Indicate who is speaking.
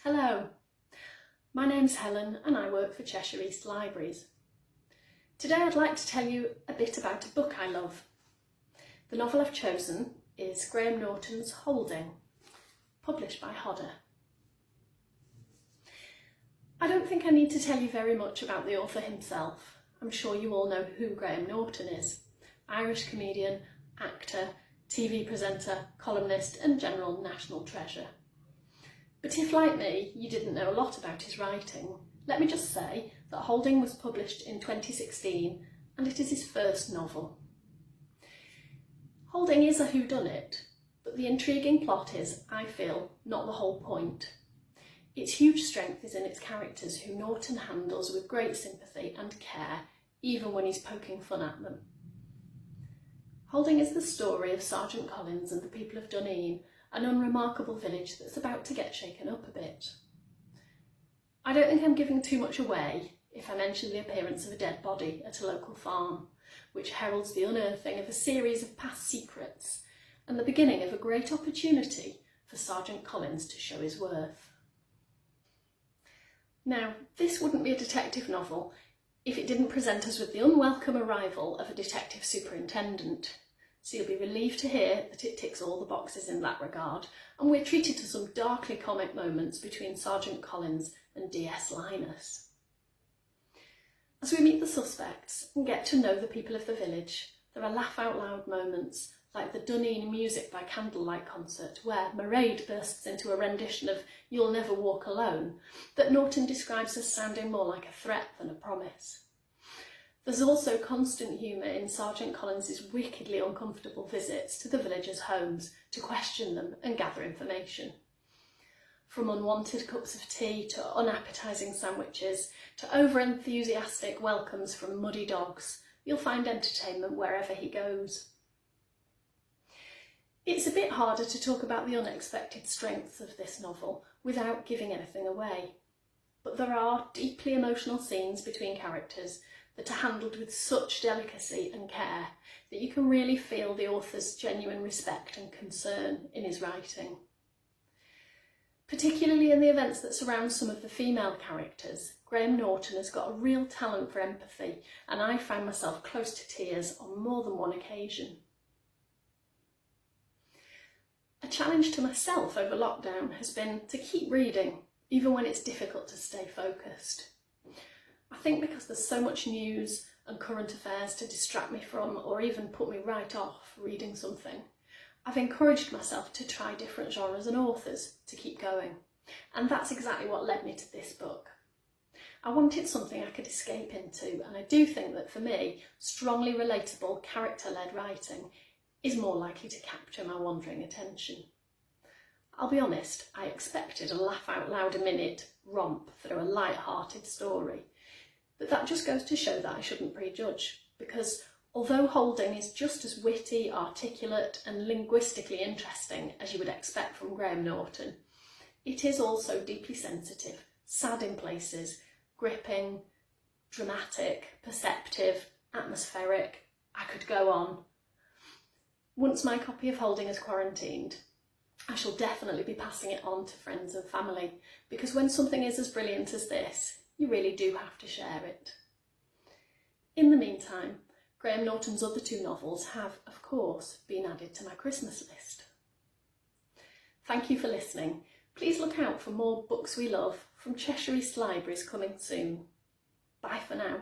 Speaker 1: Hello, my name's Helen and I work for Cheshire East Libraries. Today I'd like to tell you a bit about a book I love. The novel I've chosen is Graham Norton's Holding, published by Hodder. I don't think I need to tell you very much about the author himself. I'm sure you all know who Graham Norton is. Irish comedian, actor, TV presenter, columnist and general national treasure. But if, like me, you didn't know a lot about his writing, let me just say that Holding was published in 2016 and it is his first novel. Holding is a whodunit, but the intriguing plot is, I feel, not the whole point. Its huge strength is in its characters, who Norton handles with great sympathy and care, even when he's poking fun at them. Holding is the story of Sergeant Collins and the people of Dunedin, an unremarkable village that's about to get shaken up a bit. I don't think I'm giving too much away if I mention the appearance of a dead body at a local farm, which heralds the unearthing of a series of past secrets and the beginning of a great opportunity for Sergeant Collins to show his worth. Now, this wouldn't be a detective novel if it didn't present us with the unwelcome arrival of a detective superintendent. So you'll be relieved to hear that it ticks all the boxes in that regard, and we're treated to some darkly comic moments between Sergeant Collins and DS Linus. As we meet the suspects and get to know the people of the village, there are laugh-out-loud moments like the Dunedin Music by Candlelight concert, where Mairead bursts into a rendition of You'll Never Walk Alone that Norton describes as sounding more like a threat than a promise. There's also constant humour in Sergeant Collins's wickedly uncomfortable visits to the villagers' homes to question them and gather information. From unwanted cups of tea to unappetising sandwiches to over-enthusiastic welcomes from muddy dogs, you'll find entertainment wherever he goes. It's a bit harder to talk about the unexpected strengths of this novel without giving anything away, but there are deeply emotional scenes between characters that are handled with such delicacy and care that you can really feel the author's genuine respect and concern in his writing. Particularly in the events that surround some of the female characters, Graham Norton has got a real talent for empathy, and I found myself close to tears on more than one occasion. A challenge to myself over lockdown has been to keep reading, even when it's difficult to stay focused. I think because there's so much news and current affairs to distract me from or even put me right off reading something, I've encouraged myself to try different genres and authors to keep going. And that's exactly what led me to this book. I wanted something I could escape into, and I do think that for me, strongly relatable, character-led writing is more likely to capture my wandering attention. I'll be honest, I expected a laugh-out-loud-a-minute romp through a light-hearted story. But that just goes to show that I shouldn't prejudge, because although Holding is just as witty, articulate and linguistically interesting as you would expect from Graham Norton, it is also deeply sensitive, sad in places, gripping, dramatic, perceptive, atmospheric. I could go on. Once my copy of Holding is quarantined, I shall definitely be passing it on to friends and family, because when something is as brilliant as this, you really do have to share it. In the meantime, Graham Norton's other two novels have, of course, been added to my Christmas list. Thank you for listening. Please look out for more books we love from Cheshire East Libraries coming soon. Bye for now.